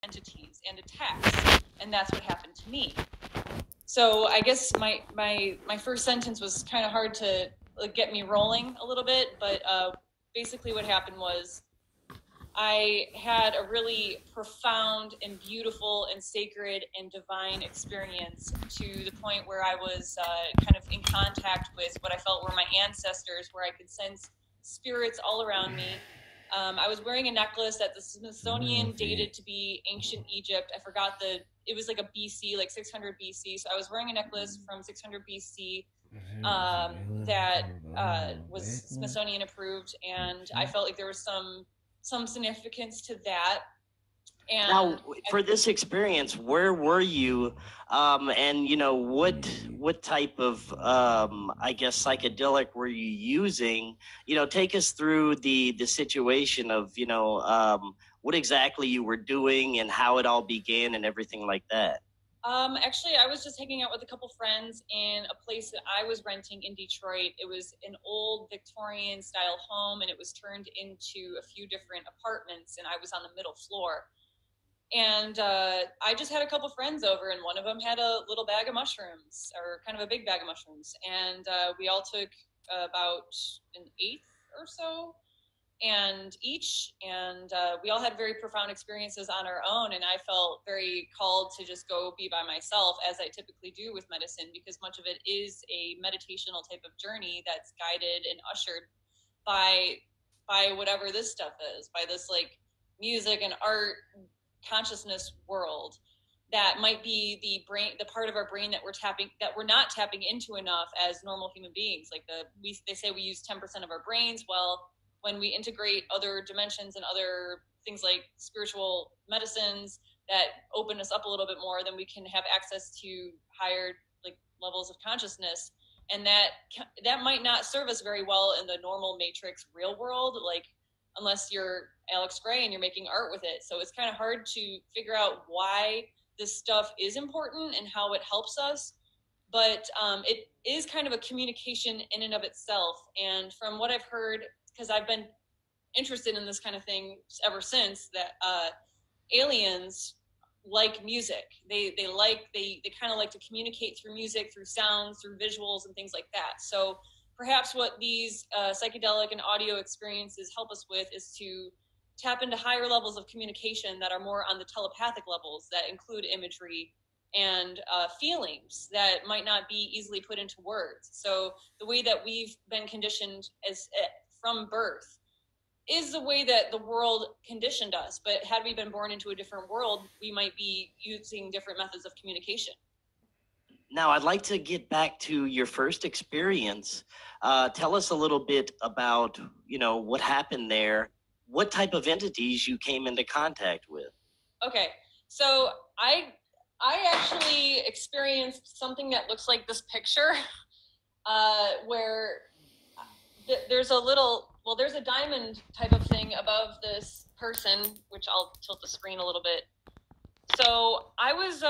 entities and attacks, and that's what happened to me. So I guess my first sentence was kind of hard to get me rolling a little bit, but basically what happened was I had a really profound and beautiful and sacred and divine experience, to the point where I was kind of in contact with what I felt were my ancestors, where I could sense spirits all around me. I was wearing a necklace that the Smithsonian dated to be ancient Egypt. I forgot it was like a BC, like 600 BC. So I was wearing a necklace from 600 BC that was Smithsonian approved, and I felt like there was some significance to that. And now, for this experience, where were you, and what type of I guess psychedelic were you using? Take us through the situation of what exactly you were doing and how it all began and everything like that. Actually, I was just hanging out with a couple friends in a place that I was renting in Detroit. It was an old Victorian style home, and it was turned into a few different apartments, and I was on the middle floor. And I just had a couple friends over, and one of them had a little bag of mushrooms, or kind of a big bag of mushrooms. And we all took about an eighth or so, and we all had very profound experiences on our own. And I felt very called to just go be by myself, as I typically do with medicine, because much of it is a meditational type of journey that's guided and ushered by whatever this stuff is, by this like music and art consciousness world that might be the part of our brain that we're not tapping into enough as normal human beings. Like they say we use 10% of our brains. Well, when we integrate other dimensions and other things like spiritual medicines that open us up a little bit more, then we can have access to higher like levels of consciousness. And that might not serve us very well in the normal matrix real world, like unless you're Alex Gray and you're making art with it. So it's kind of hard to figure out why this stuff is important and how it helps us. But it is kind of a communication in and of itself. And from what I've heard, because I've been interested in this kind of thing ever since, that aliens like music. They kind of like to communicate through music, through sounds, through visuals and things like that. So perhaps what these psychedelic and audio experiences help us with is to tap into higher levels of communication that are more on the telepathic levels, that include imagery and feelings that might not be easily put into words. So the way that we've been conditioned from birth is the way that the world conditioned us. But had we been born into a different world, we might be using different methods of communication. Now, I'd like to get back to your first experience. Tell us a little bit about, what happened there, what type of entities you came into contact with. Okay, so I actually experienced something that looks like this picture, where there's a diamond type of thing above this person, which I'll tilt the screen a little bit. So I was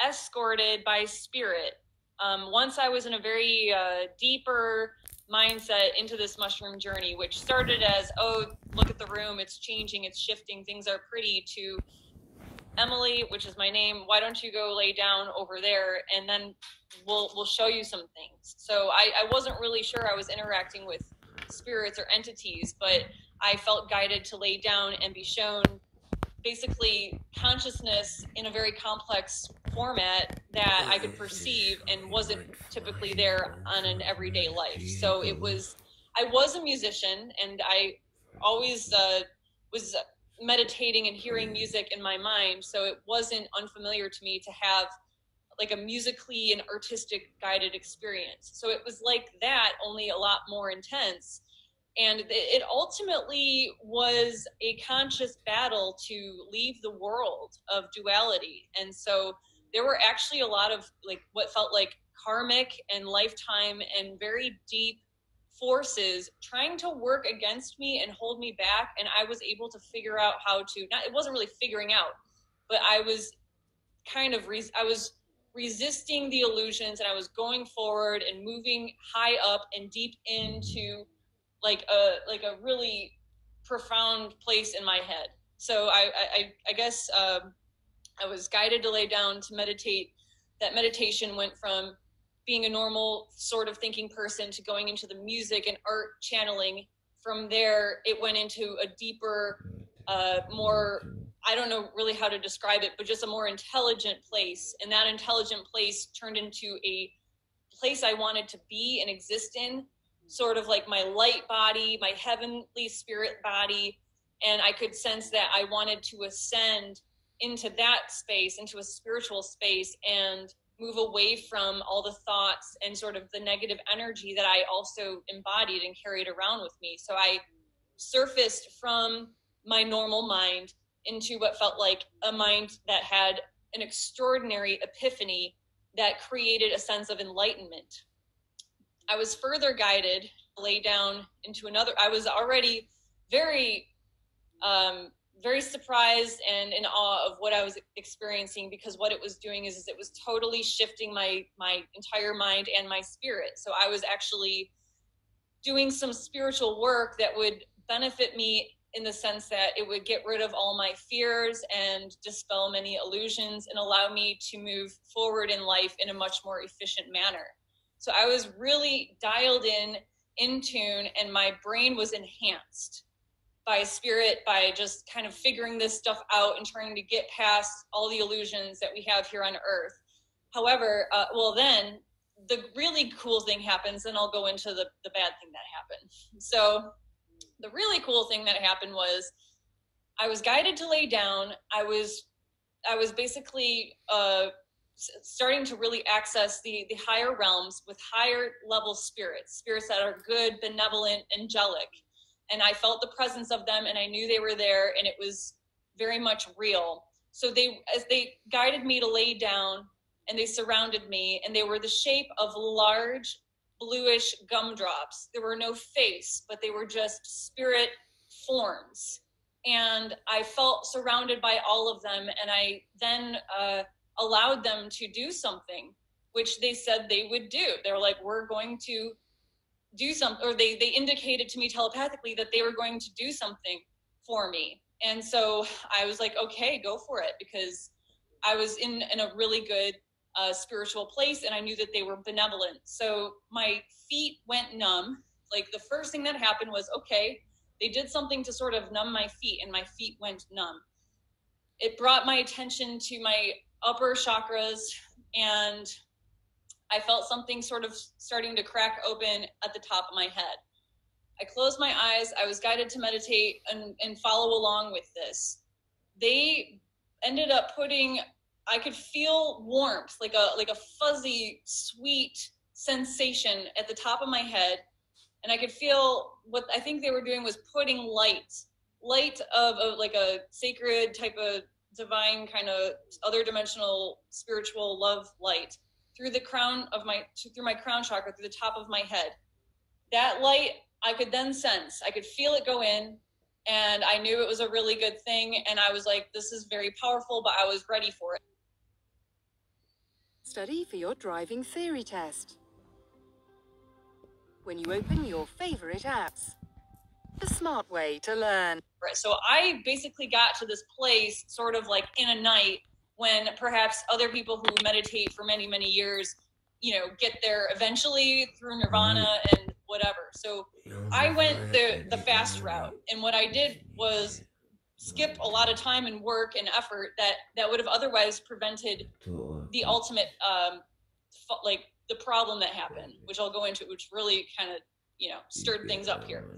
escorted by spirit. Once I was in a very deeper mindset into this mushroom journey, which started as, oh, look at the room, it's changing, it's shifting, things are pretty, to Emily, which is my name, why don't you go lay down over there, and then we'll show you some things. So I wasn't really sure I was interacting with spirits or entities, but I felt guided to lay down and be shown basically consciousness in a very complex format that I could perceive and wasn't typically there on an everyday life. So I was a musician, and I always was meditating and hearing music in my mind. So it wasn't unfamiliar to me to have like a musically and artistic guided experience. So it was like that, only a lot more intense. And it ultimately was a conscious battle to leave the world of duality. And so there were actually a lot of like what felt like karmic and lifetime and very deep forces trying to work against me and hold me back. And I was able to figure out how to, it wasn't really figuring out, but I was kind of, I was resisting the illusions, and I was going forward and moving high up and deep into like a really profound place in my head. So I guess I was guided to lay down to meditate. That meditation went from being a normal sort of thinking person to going into the music and art channeling. From there, it went into a deeper, more, I don't know really how to describe it, but just a more intelligent place. And that intelligent place turned into a place I wanted to be and exist in, sort of like my light body, my heavenly spirit body. And I could sense that I wanted to ascend into that space, into a spiritual space, and move away from all the thoughts and sort of the negative energy that I also embodied and carried around with me. So I surfaced from my normal mind into what felt like a mind that had an extraordinary epiphany that created a sense of enlightenment. I was further guided to lay down into another. I was already very, very surprised and in awe of what I was experiencing, because what it was doing is it was totally shifting my entire mind and my spirit. So I was actually doing some spiritual work that would benefit me in the sense that it would get rid of all my fears and dispel many illusions and allow me to move forward in life in a much more efficient manner. So I was really dialed in tune, and my brain was enhanced by spirit, by just kind of figuring this stuff out and trying to get past all the illusions that we have here on earth. However, then the really cool thing happens, and I'll go into the bad thing that happened. So the really cool thing that happened was I was guided to lay down. I was basically starting to really access the higher realms with higher level spirits that are good, benevolent, angelic. And I felt the presence of them, and I knew they were there, and it was very much real. So as they guided me to lay down, and they surrounded me, and they were the shape of large bluish gumdrops. There were no face, but they were just spirit forms. And I felt surrounded by all of them, and I then allowed them to do something, which they said they would do. They were like, we're going to do something, or they indicated to me telepathically that they were going to do something for me. And so I was like, okay, go for it, because I was in a really good spiritual place, and I knew that they were benevolent. So my feet went numb. Like, the first thing that happened was, okay, they did something to sort of numb my feet, and my feet went numb. It brought my attention to my upper chakras, and I felt something sort of starting to crack open at the top of my head. I closed my eyes. I was guided to meditate and follow along with this. They ended up putting, I could feel warmth, like a fuzzy, sweet sensation at the top of my head. And I could feel what I think they were doing was putting light of like a sacred type of divine kind of other dimensional spiritual love light through the crown of through my crown chakra, through the top of my head. That light I could then sense. I could feel it go in, and I knew it was a really good thing. And I was like, this is very powerful, but I was ready for it. Study for your driving theory test. When you open your favorite apps. The smart way to learn. So I basically got to this place sort of like in a night, when perhaps other people who meditate for many, many years, get there eventually through nirvana and whatever. So I went the fast route. And what I did was skip a lot of time and work and effort that would have otherwise prevented the ultimate, like the problem that happened, which I'll go into, which really kind of, stirred things up here.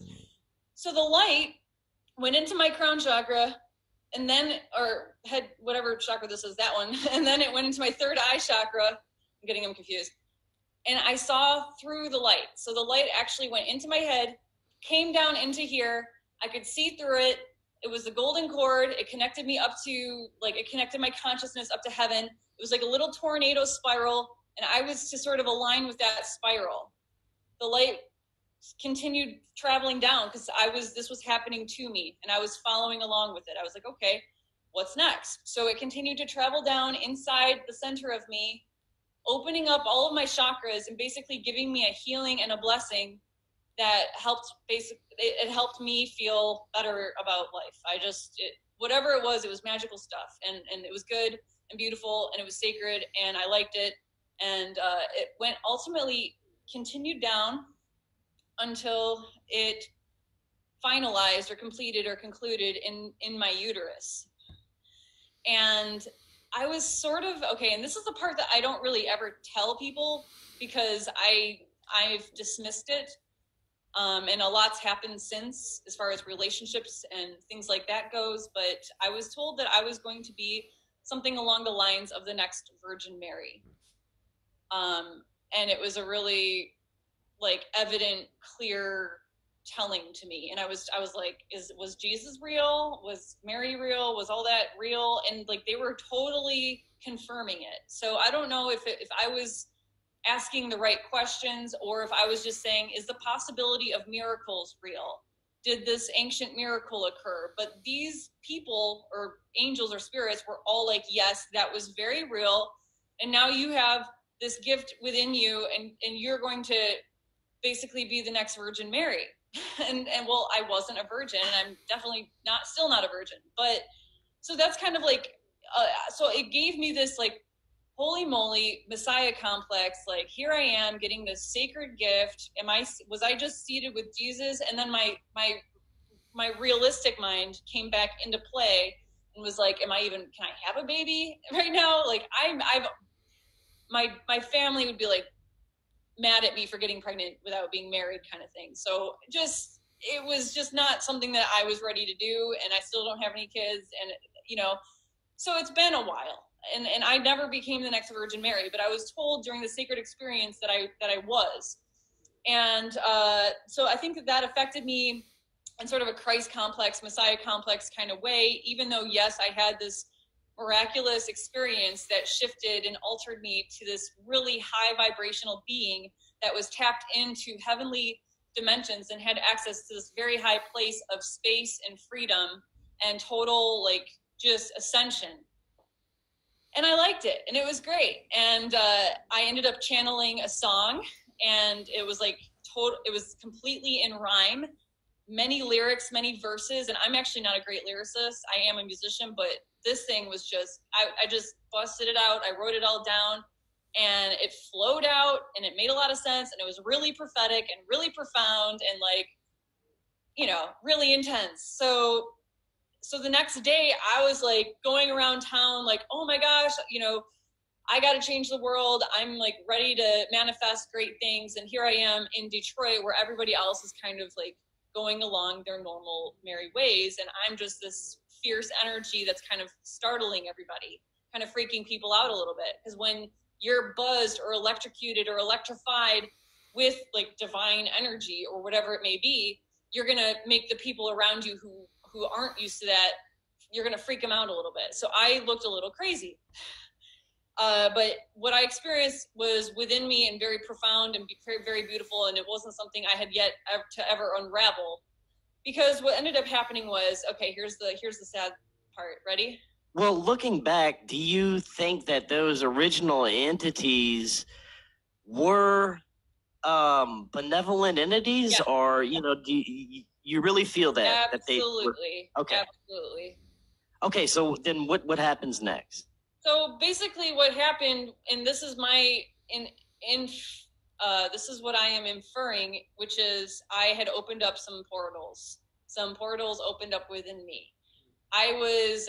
So the light went into my crown chakra, and then, or head, whatever chakra this is, that one. And then it went into my third eye chakra. I'm getting them confused. And I saw through the light. So the light actually went into my head, came down into here. I could see through it. It was the golden cord. It connected me up to, it connected my consciousness up to heaven. It was like a little tornado spiral. And I was to sort of align with that spiral. The light continued traveling down, because this was happening to me, and I was following along with it. I was like, okay, what's next? So it continued to travel down inside the center of me, opening up all of my chakras and basically giving me a healing and a blessing that helped it helped me feel better about life. whatever it was magical stuff, and it was good and beautiful, and it was sacred, and I liked it. And it went ultimately continued down until it finalized or completed or concluded in my uterus. And I was sort of, okay, and this is the part that I don't really ever tell people because I've dismissed it. And a lot's happened since as far as relationships and things like that goes. But I was told that I was going to be something along the lines of the next Virgin Mary. And it was a really like evident, clear telling to me. And I was like, was Jesus real? Was Mary real? Was all that real? And like, they were totally confirming it. So I don't know if I was asking the right questions or if I was just saying, is the possibility of miracles real? Did this ancient miracle occur? But these people or angels or spirits were all like, yes, that was very real. And now you have this gift within you, and you're going to basically be the next Virgin Mary. and well, I wasn't a virgin, and I'm definitely still not a virgin. But so that's kind of like, so it gave me this like, holy moly, Messiah complex. Like, here I am getting this sacred gift. Was I just seated with Jesus? And then my realistic mind came back into play and was like, can I have a baby right now? Like, my family would be like mad at me for getting pregnant without being married, kind of thing. So it was just not something that I was ready to do, and I still don't have any kids, and so it's been a while, and I never became the next Virgin Mary, but I was told during the sacred experience that I was, and so I think that affected me in sort of a Christ complex, Messiah complex kind of way, even though yes, I had this miraculous experience that shifted and altered me to this really high vibrational being that was tapped into heavenly dimensions and had access to this very high place of space and freedom and total like just ascension. And I liked it, and it was great. And I ended up channeling a song, and it was like it was completely in rhyme, many lyrics, many verses. And I'm actually not a great lyricist. I am a musician, but this thing was just, I just busted it out. I wrote it all down, and it flowed out, and it made a lot of sense, and it was really prophetic and really profound and like, really intense. So the next day I was like going around town like, oh my gosh, I got to change the world. I'm like ready to manifest great things. And here I am in Detroit where everybody else is kind of like going along their normal merry ways. And I'm just this fierce energy that's kind of startling everybody, kind of freaking people out a little bit. Because when you're buzzed or electrocuted or electrified with like divine energy or whatever it may be, you're going to make the people around you who aren't used to that, you're going to freak them out a little bit. So I looked a little crazy. But what I experienced was within me and very profound and very, very beautiful. And it wasn't something I had yet to ever unravel, because what ended up happening was, okay, here's the sad part. Ready? Well, looking back, do you think that those original entities were benevolent entities, Yeah. or do you really feel that Absolutely. That they were... Okay. Absolutely. Okay, so then what happens next? So basically, what happened, and this is this is what I am inferring, which is I had opened up some portals. Some portals opened up within me. I was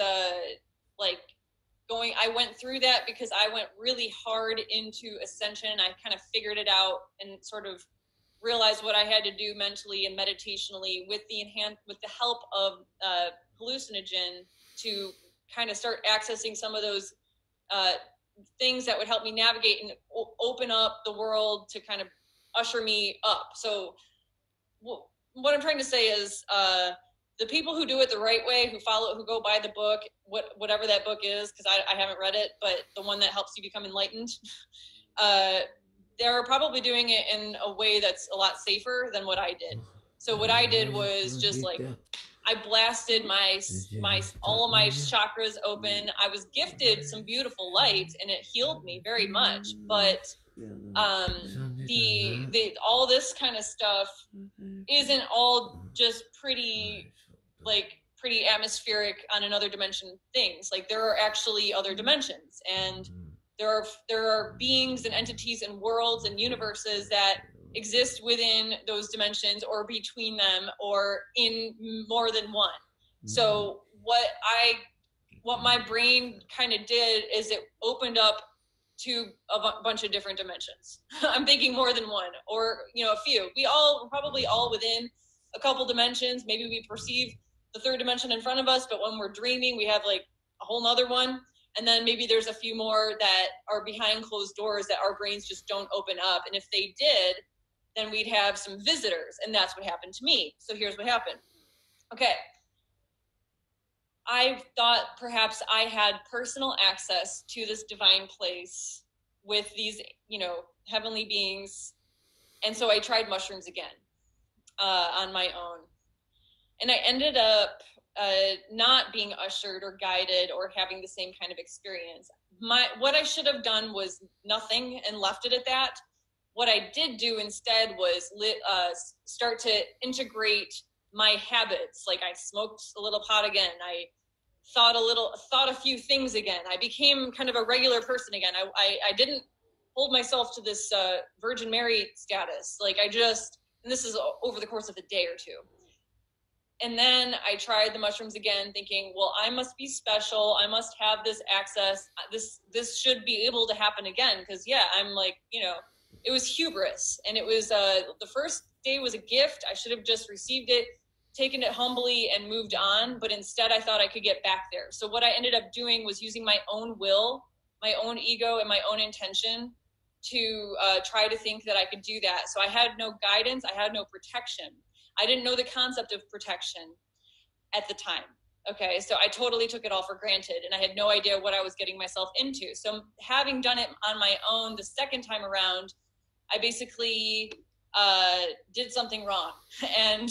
I went through that because I went really hard into ascension. I kind of figured it out and sort of realized what I had to do mentally and meditationally with the help of hallucinogen to kind of start accessing some of those things that would help me navigate and open up the world to kind of usher me up. So what I'm trying to say is the people who do it the right way, who go by the book, whatever that book is, because I haven't read it, but the one that helps you become enlightened, they're probably doing it in a way that's a lot safer than what I did. So what I did was just like, I blasted all of my chakras open. I was gifted some beautiful light, and it healed me very much. But all this kind of stuff isn't all just pretty like pretty atmospheric on another dimension things. Like there are actually other dimensions, and there are beings and entities and worlds and universes that exist within those dimensions or between them or in more than one. So what my brain kind of did is it opened up to a bunch of different dimensions. I'm thinking more than one, or a few. We're probably all within a couple dimensions. Maybe we perceive the third dimension in front of us, but when we're dreaming, we have like a whole nother one. And then maybe there's a few more that are behind closed doors that our brains just don't open up. And if they did, then we'd have some visitors. And that's what happened to me. So here's what happened. Okay. I thought perhaps I had personal access to this divine place with these, heavenly beings. And so I tried mushrooms again on my own. And I ended up not being ushered or guided or having the same kind of experience. What I should have done was nothing and left it at that. What I did do instead was start to integrate my habits. Like I smoked a little pot again. I thought a few things again. I became kind of a regular person again. I didn't hold myself to this Virgin Mary status. Like and this is over the course of a day or two. And then I tried the mushrooms again, thinking, well, I must be special. I must have this access. This should be able to happen again. Because, I'm like, it was hubris. And it was the first day was a gift. I should have just received it, taken it humbly, and moved on. But instead, I thought I could get back there. So what I ended up doing was using my own will, my own ego, and my own intention to try to think that I could do that. So I had no guidance. I had no protection. I didn't know the concept of protection at the time. Okay, so I totally took it all for granted, and I had no idea what I was getting myself into. So having done it on my own the second time around, I basically did something wrong. And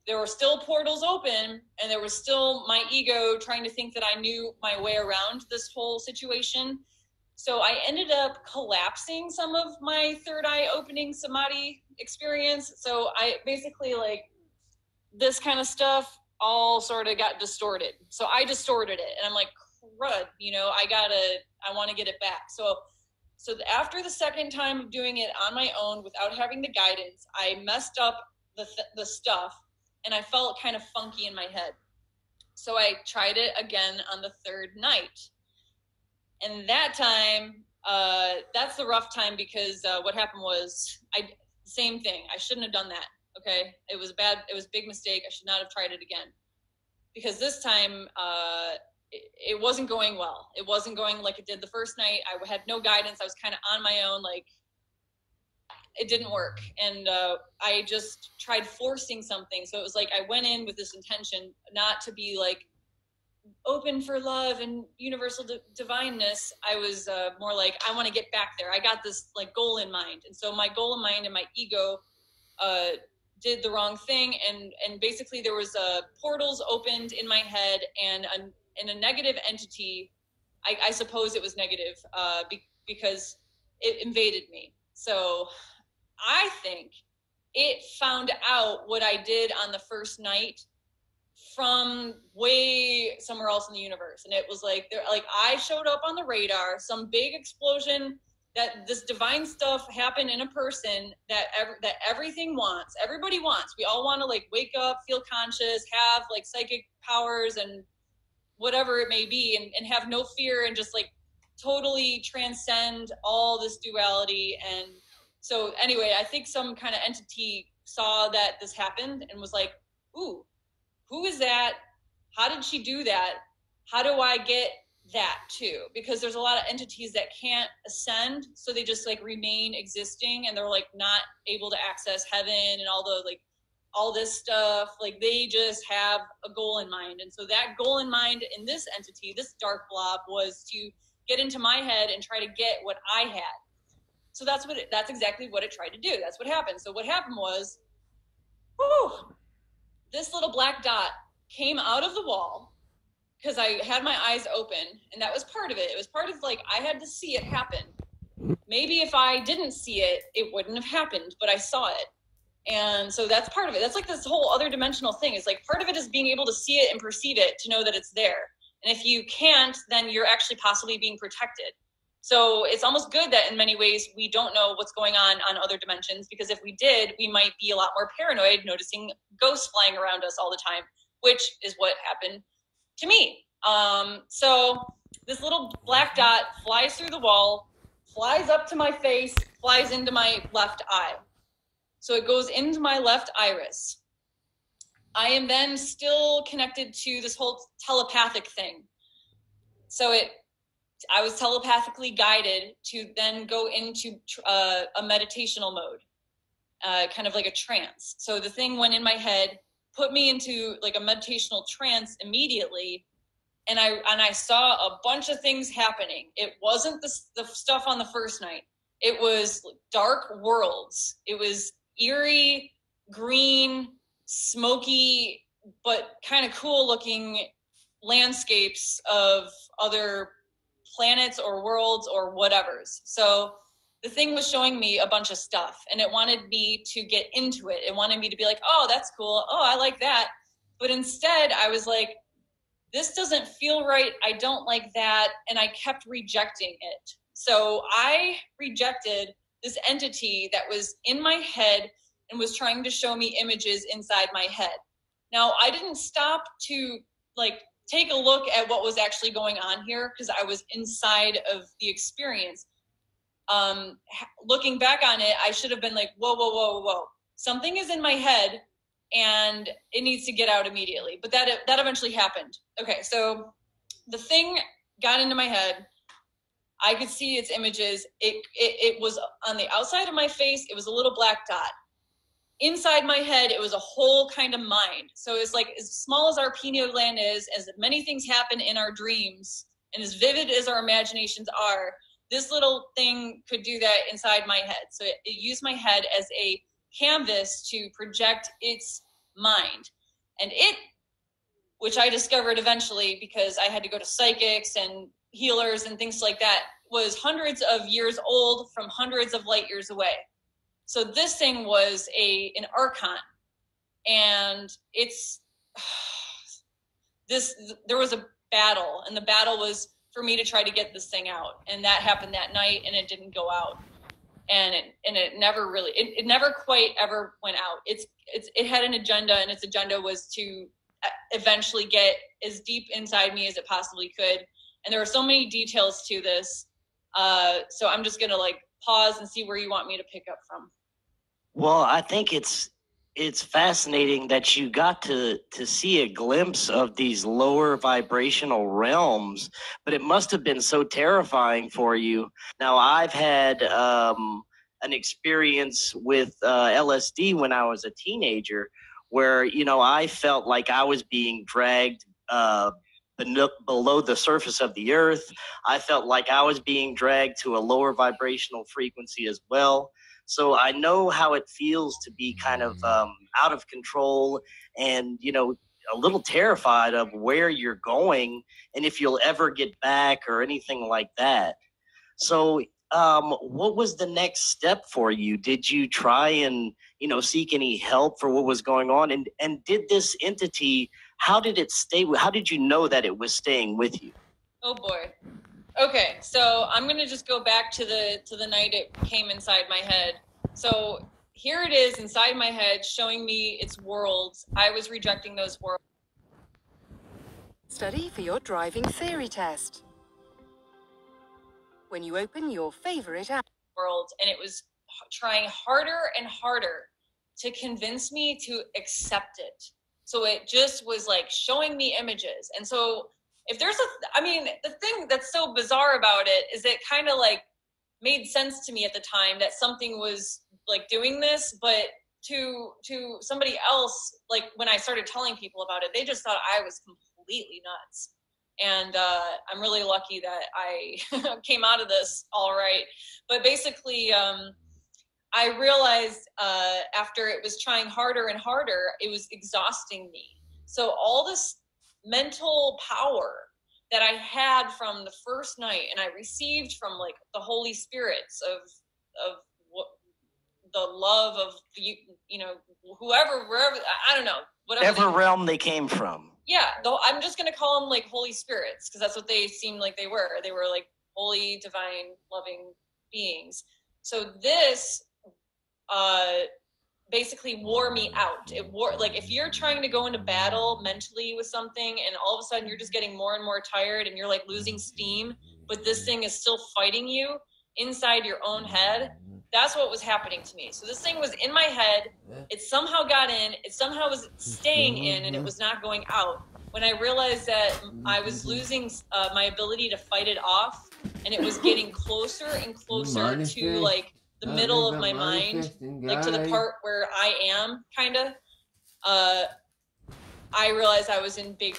there were still portals open, and there was still my ego trying to think that I knew my way around this whole situation. So I ended up collapsing some of my third eye opening samadhi experience. So I basically this kind of stuff all sort of got distorted. So I distorted it, and I'm like, crud, I want to get it back. So after the second time of doing it on my own without having the guidance, I messed up the stuff, and I felt kind of funky in my head. So I tried it again on the third night. And that time, that's the rough time because what happened was same thing. I shouldn't have done that. Okay. It was a big mistake. I should not have tried it again, because this time, it wasn't going well. It wasn't going like it did the first night. I had no guidance. I was kind of on my own. It didn't work. And I just tried forcing something. So it was like I went in with this intention not to be open for love and universal divineness. I was more like, I want to get back there. I got this goal in mind. And so my goal in mind and my ego did the wrong thing. And basically there was portals opened in my head, and a negative entity, I suppose it was negative because it invaded me. So I think it found out what I did on the first night from way somewhere else in the universe. And it was I showed up on the radar, some big explosion, that this divine stuff happened in a person that everybody wants. We all want to wake up, feel conscious, have psychic powers and whatever it may be, and have no fear, and just totally transcend all this duality. And so anyway, I think some kind of entity saw that this happened and was like, ooh, who is that? How did she do that? How do I get that too? Because there's a lot of entities that can't ascend, so they just remain existing, and they're not able to access heaven and all the all this stuff. They just have a goal in mind. And so that goal in mind in this entity, this dark blob, was to get into my head and try to get what I had. So that's exactly what it tried to do. That's what happened. So what happened was, this little black dot came out of the wall, because I had my eyes open, and that was part of it. It was part of I had to see it happen. Maybe if I didn't see it, it wouldn't have happened, but I saw it. And so that's part of it. That's like this whole other dimensional thing. It's like part of it is being able to see it and perceive it to know that it's there. And if you can't, then you're actually possibly being protected. So it's almost good that in many ways we don't know what's going on other dimensions, because if we did, we might be a lot more paranoid, noticing ghosts flying around us all the time, which is what happened to me. So this little black dot flies through the wall, flies up to my face, flies into my left eye. So it goes into my left iris. I am then still connected to this whole telepathic thing. So I was telepathically guided to then go into a meditational mode, kind of like a trance. So the thing went in my head, put me into like a meditational trance immediately, and I saw a bunch of things happening. It wasn't the stuff on the first night. It was dark worlds. It was eerie, green, smoky, but kind of cool looking landscapes of other planets or worlds or whatevers. So the thing was showing me a bunch of stuff, and it wanted me to get into it. It wanted me to be like, oh, that's cool. Oh, I like that. But instead I was like, this doesn't feel right. I don't like that. And I kept rejecting it. So I rejected this entity that was in my head and was trying to show me images inside my head. Now, I didn't stop to like take a look at what was actually going on here because I was inside of the experience. Looking back on it, I should have been like, whoa, whoa, whoa, whoa. Something is in my head and it needs to get out immediately. But that eventually happened. Okay, so the thing got into my head. I could see its images. It was on the outside of my face. It was a little black dot. Inside my head, it was a whole kind of mind. So it's like as small as our pineal gland is, as many things happen in our dreams, and as vivid as our imaginations are, this little thing could do that inside my head. So it used my head as a canvas to project its mind. And it, which I discovered eventually because I had to go to psychics and healers and things like that, was hundreds of years old from hundreds of light years away. So this thing was an archon, and there was a battle, and the battle was for me to try to get this thing out, and that happened that night, and it didn't go out, and it never really, it never quite ever went out. It had an agenda, and its agenda was to eventually get as deep inside me as it possibly could, and there were so many details to this, so I'm just gonna like pause and see where you want me to pick up from. Well, I think it's fascinating that you got to see a glimpse of these lower vibrational realms, but it must have been so terrifying for you. Now, I've had an experience with LSD when I was a teenager, where I felt like I was being dragged below the surface of the earth. I felt like I was being dragged to a lower vibrational frequency as well. So I know how it feels to be kind of out of control and, a little terrified of where you're going and if you'll ever get back or anything like that. So what was the next step for you? Did you try and, seek any help for what was going on? And did this entity, how did it stay? How did you know that it was staying with you? Oh, boy. Okay, so I'm going to just go back to the night it came inside my head. So here it is inside my head showing me its worlds. I was rejecting those worlds. Study for your driving theory test. When you open your favorite app. Worlds, and it was trying harder and harder to convince me to accept it. So it just was like showing me images. And so if there's the thing that's so bizarre about it is it kind of like made sense to me at the time that something was like doing this, but to somebody else, like when I started telling people about it, they just thought I was completely nuts. And I'm really lucky that I came out of this all right. But basically, I realized after it was trying harder and harder, it was exhausting me. So all this mental power that I had from the first night, and I received from like the Holy Spirits of the love of you know, whoever, wherever, I don't know, whatever realm they came from. Yeah, though I'm just gonna call them like holy spirits because that's what they seemed like they were. They were like holy, divine, loving beings. So this basically wore me out. It wore, like, if you're trying to go into battle mentally with something and all of a sudden you're just getting more and more tired and you're like losing steam, but this thing is still fighting you inside your own head, that's what was happening to me. So this thing was in my head. It somehow got in. It somehow was staying in, and it was not going out. When I realized that I was losing my ability to fight it off, and it was getting closer and closer to like the middle of my mind, like to the part where I am, kind of, I realized I was in big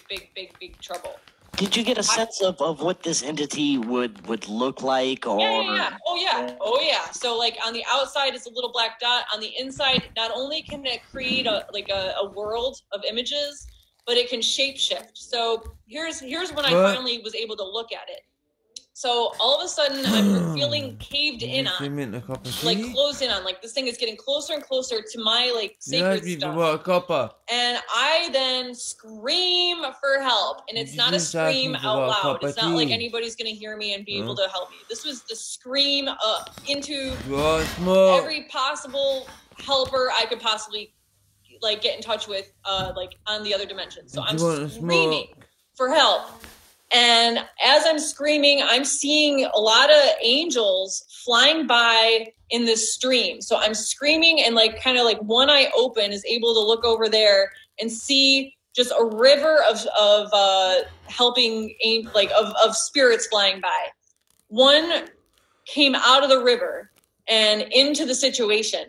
trouble. Did you get a sense of what this entity would look like? Or Yeah. Oh yeah. So like on the outside it's a little black dot. On the inside, not only can it create a world of images, but it can shapeshift. So here's when I finally was able to look at it. So all of a sudden I'm feeling caved in on, like closed in on, like this thing is getting closer and closer to my like sacred stuff. And I then scream for help, and it's not a scream out loud. It's not like anybody's gonna hear me and be able to help me. This was the scream into every possible helper I could possibly like get in touch with, like on the other dimension. So I'm screaming for help. And as I'm screaming, I'm seeing a lot of angels flying by in this stream. So I'm screaming, and like kind of like one eye open is able to look over there and see just a river of helping, like of spirits flying by. One came out of the river and into the situation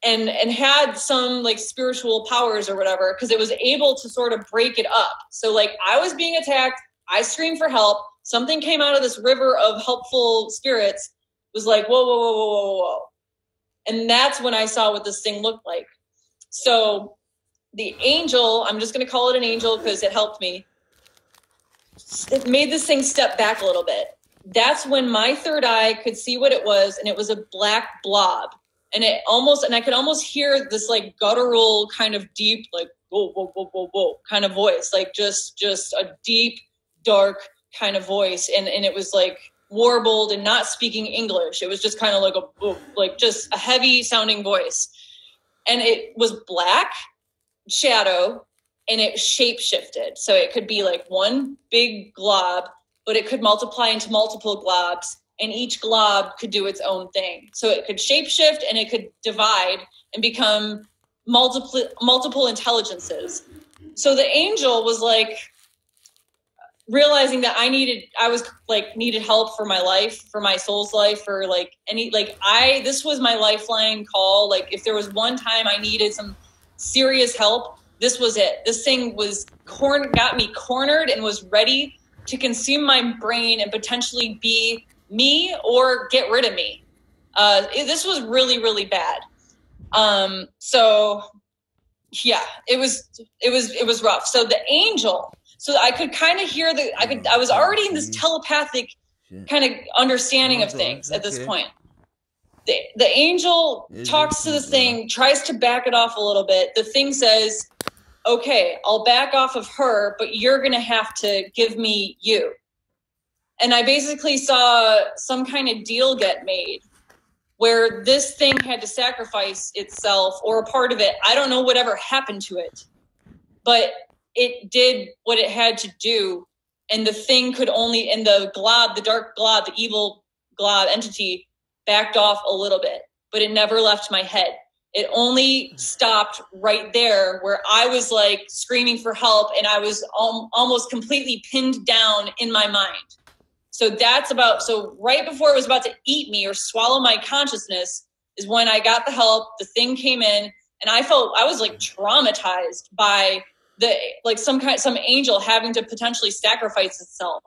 and had some like spiritual powers or whatever, because it was able to sort of break it up. So like I was being attacked. I screamed for help. Something came out of this river of helpful spirits, was like, whoa. And that's when I saw what this thing looked like. So the angel, I'm just going to call it an angel because it helped me, it made this thing step back a little bit. That's when my third eye could see what it was, and it was a black blob. And I could almost hear this like guttural kind of deep, like, whoa kind of voice, like just a deep, dark kind of voice, and it was like warbled and not speaking English. It was just kind of like just a heavy sounding voice, and it was black shadow, and it shape shifted. So it could be like one big glob, but it could multiply into multiple globs, and each glob could do its own thing. So it could shape shift, and it could divide and become multiple intelligences. So the angel was like, realizing that I needed help for my life, for my soul's life, for like this was my lifeline call. Like if there was one time I needed some serious help, this was it. This thing got me cornered and was ready to consume my brain and potentially be me or get rid of me. This was really, really bad. So yeah, it was rough. So the angel, so I could kind of hear I was already in this telepathic kind of understanding of things at this point. The angel talks to the thing, tries to back it off a little bit. The thing says, okay, I'll back off of her, but you're going to have to give me you. And I basically saw some kind of deal get made where this thing had to sacrifice itself or a part of it. I don't know whatever happened to it, but it did what it had to do. And the thing could only, and the dark glob, the evil glob entity backed off a little bit, but it never left my head. It only stopped right there where I was like screaming for help, and I was almost completely pinned down in my mind. So right before it was about to eat me or swallow my consciousness is when I got the help. The thing came in, and I was like traumatized by some angel having to potentially sacrifice itself,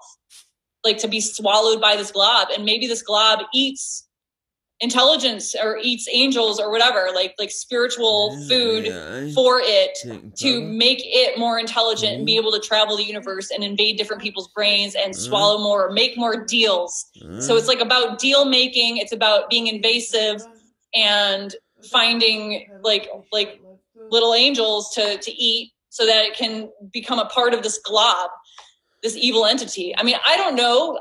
like to be swallowed by this glob. And maybe this glob eats intelligence or eats angels or whatever, like spiritual food for it to make it more intelligent and be able to travel the universe and invade different people's brains and swallow more or make more deals. So it's like about deal making. It's about being invasive and finding like little angels to eat so that it can become a part of this glob, this evil entity. I mean, I don't know.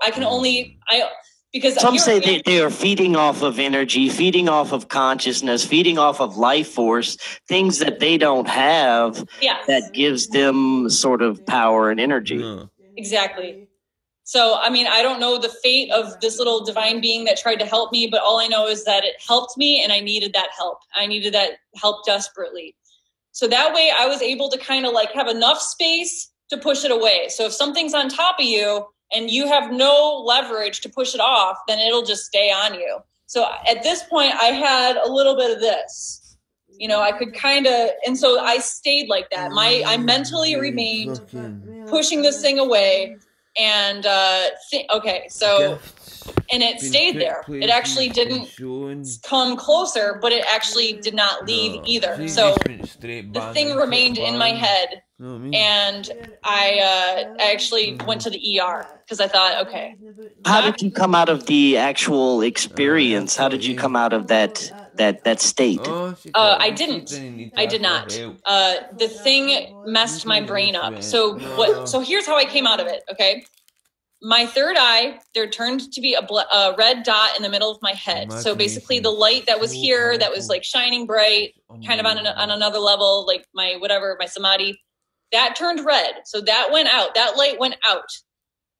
Because some say they are feeding off of energy, feeding off of consciousness, feeding off of life force, things that they don't have. Yes. That gives them sort of power and energy. Exactly. So, I mean, I don't know the fate of this little divine being that tried to help me, but all I know is that it helped me and I needed that help. I needed that help desperately. So that way I was able to kind of like have enough space to push it away. So if something's on top of you and you have no leverage to push it off, then it'll just stay on you. So at this point I had a little bit of this, you know, I could kind of, and so I stayed like that. I mentally remained pushing this thing away and, okay. So, and it stayed there. It actually didn't come closer, but it actually did not leave either. So the thing remained in my head, and I actually went to the ER because I thought, okay. How did you come out of the actual experience? How did you come out of that state? I did not. The thing messed my brain up. So here's how I came out of it. Okay. My third eye, there turned to be a red dot in the middle of my head. So basically the light that was here, that was like shining bright, kind of on another level, like my samadhi, that turned red. So that went out. That light went out.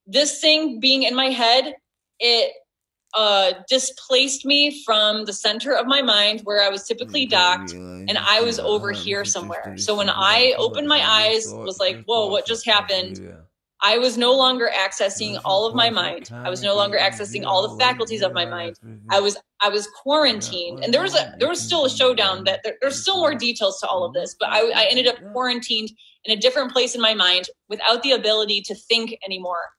This thing being in my head, it displaced me from the center of my mind where I was typically docked, and I was over here somewhere. So when I opened my eyes, was like, whoa, what just happened? I was no longer accessing all of my mind. I was no longer accessing all the faculties of my mind. I was quarantined, and there was still a showdown. That there's still more details to all of this, but I ended up quarantined in a different place in my mind without the ability to think anymore.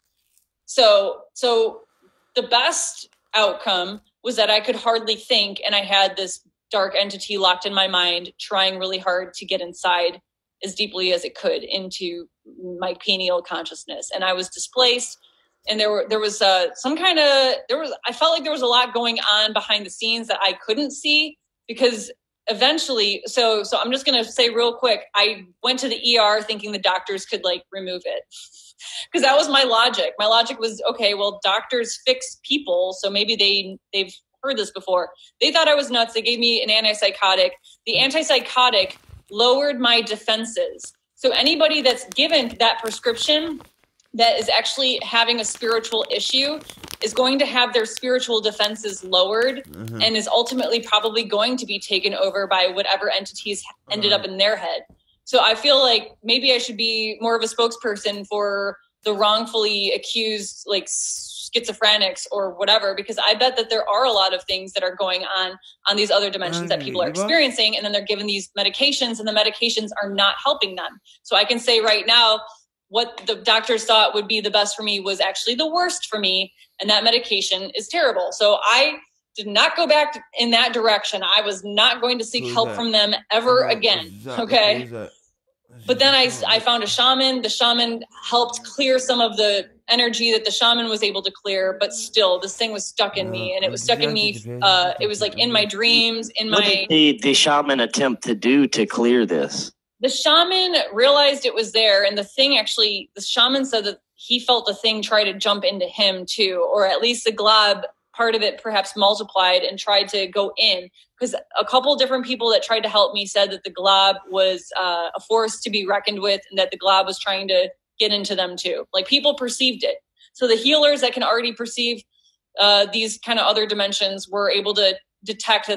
So the best outcome was that I could hardly think, and I had this dark entity locked in my mind, trying really hard to get inside as deeply as it could into my pineal consciousness. And I was displaced, and I felt like there was a lot going on behind the scenes that I couldn't see, because eventually, so I'm just going to say real quick, I went to the ER thinking the doctors could like remove it. Because that was my logic. My logic was, okay, well, doctors fix people, so maybe they've heard this before. They thought I was nuts. They gave me an antipsychotic. The antipsychotic lowered my defenses. So anybody that's given that prescription that is actually having a spiritual issue is going to have their spiritual defenses lowered, and is ultimately probably going to be taken over by whatever entities ended up in their head. So I feel like maybe I should be more of a spokesperson for the wrongfully accused, like schizophrenics or whatever, because I bet that there are a lot of things that are going on these other dimensions that people are experiencing, and then they're given these medications, and the medications are not helping them. So I can say right now, what the doctors thought would be the best for me was actually the worst for me, and that medication is terrible. So I did not go back in that direction. I was not going to seek help from them ever again. Okay. But then I found a shaman. The shaman helped clear some of the energy that the shaman was able to clear, but still this thing was stuck in me, and it was stuck in me. It was like in my dreams, what did the shaman attempt to do to clear this? The shaman realized it was there, and the shaman said that he felt the thing try to jump into him too, or at least the glob part of it perhaps multiplied and tried to go in, because a couple different people that tried to help me said that the glob was a force to be reckoned with, and that the glob was trying to get into them too. Like, people perceived it. So the healers that can already perceive these kind of other dimensions were able to detect that